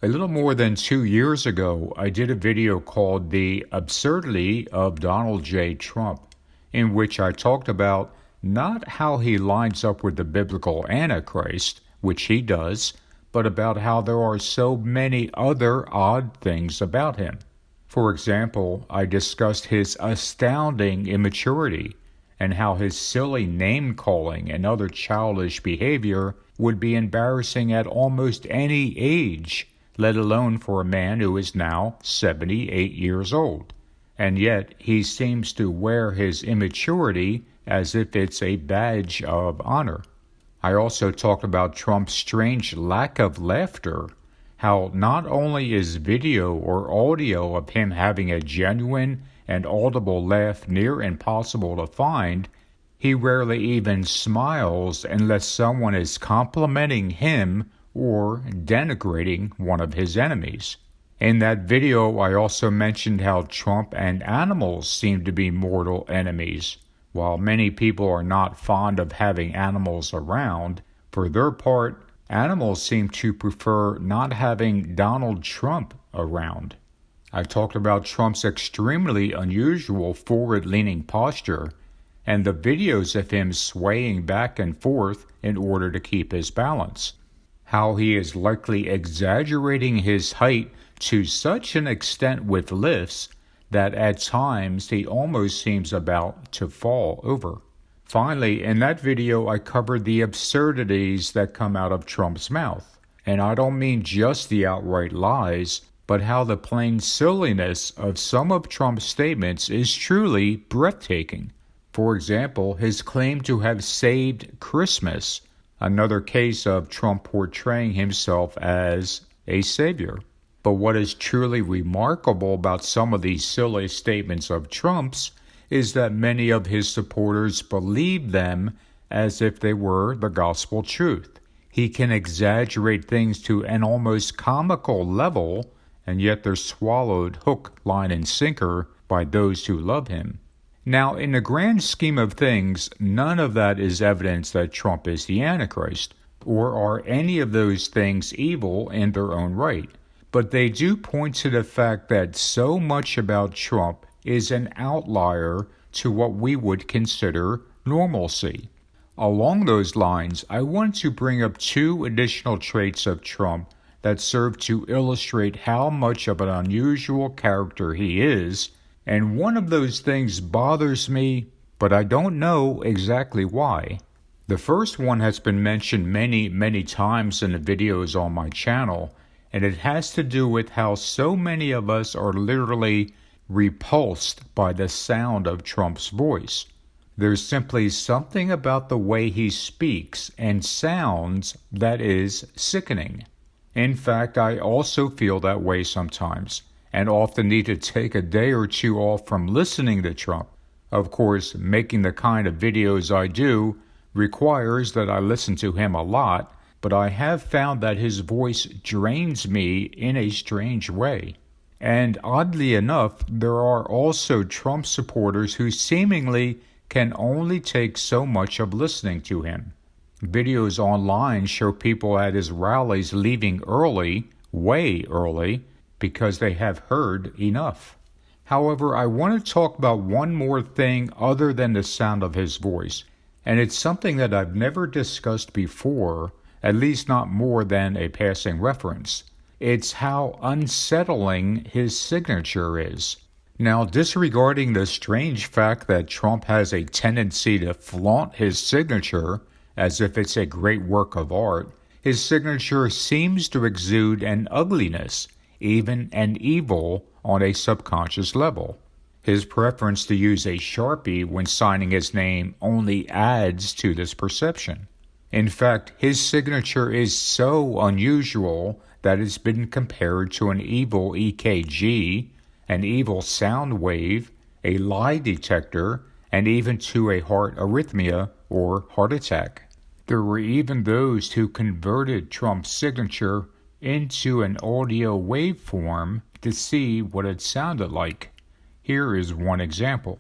A little more than 2 years ago, I did a video called The Absurdity of Donald J. Trump, in which I talked about not how he lines up with the biblical Antichrist, which he does, but about how there are so many other odd things about him. For example, I discussed his astounding immaturity and how his silly name-calling and other childish behavior would be embarrassing at almost any age, let alone for a man who is now 78 years old. And yet he seems to wear his immaturity as if it's a badge of honor. I also talked about Trump's strange lack of laughter, how not only is video or audio of him having a genuine and audible laugh near impossible to find, he rarely even smiles unless someone is complimenting him or denigrating one of his enemies. In that video, I also mentioned how Trump and animals seem to be mortal enemies. While many people are not fond of having animals around, for their part, animals seem to prefer not having Donald Trump around. I talked about Trump's extremely unusual forward-leaning posture and the videos of him swaying back and forth in order to keep his balance. How he is likely exaggerating his height to such an extent with lifts that at times he almost seems about to fall over. Finally, in that video, I covered the absurdities that come out of Trump's mouth. And I don't mean just the outright lies, but how the plain silliness of some of Trump's statements is truly breathtaking. For example, his claim to have saved Christmas, another case of Trump portraying himself as a savior. But what is truly remarkable about some of these silly statements of Trump's is that many of his supporters believe them as if they were the gospel truth. He can exaggerate things to an almost comical level, and yet they're swallowed hook, line, and sinker by those who love him. Now, in the grand scheme of things, none of that is evidence that Trump is the Antichrist, or are any of those things evil in their own right. But they do point to the fact that so much about Trump is an outlier to what we would consider normalcy. Along those lines, I want to bring up two additional traits of Trump that serve to illustrate how much of an unusual character he is, and one of those things bothers me, but I don't know exactly why. The first one has been mentioned many times in the videos on my channel, and it has to do with how so many of us are literally repulsed by the sound of Trump's voice. There's simply something about the way he speaks and sounds that is sickening. In fact, I also feel that way sometimes, and often need to take a day or two off from listening to Trump. Of course, making the kind of videos I do requires that I listen to him a lot, but I have found that his voice drains me in a strange way. And oddly enough, there are also Trump supporters who seemingly can only take so much of listening to him. Videos online show people at his rallies leaving early, way early, because they have heard enough. However, I want to talk about one more thing other than the sound of his voice, and it's something that I've never discussed before, at least not more than a passing reference. It's how unsettling his signature is. Now, disregarding the strange fact that Trump has a tendency to flaunt his signature as if it's a great work of art, his signature seems to exude an ugliness, even an evil, on a subconscious level. His preference to use a Sharpie when signing his name only adds to this perception. In fact, his signature is so unusual that it's been compared to an evil EKG, an evil sound wave, a lie detector, and even to a heart arrhythmia or heart attack. There were even those who converted Trump's signature into an audio waveform to see what it sounded like. Here is one example.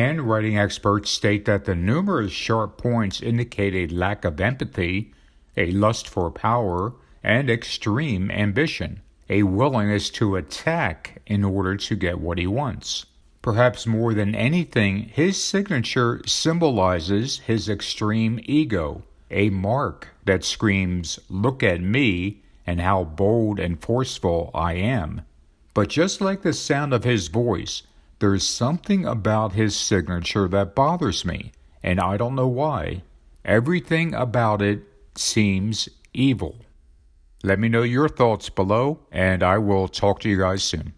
Handwriting experts state that the numerous sharp points indicate a lack of empathy, a lust for power, and extreme ambition, a willingness to attack in order to get what he wants. Perhaps more than anything, his signature symbolizes his extreme ego, a mark that screams, "Look at me and how bold and forceful I am." But just like the sound of his voice, there's something about his signature that bothers me, and I don't know why. Everything about it seems evil. Let me know your thoughts below, and I will talk to you guys soon.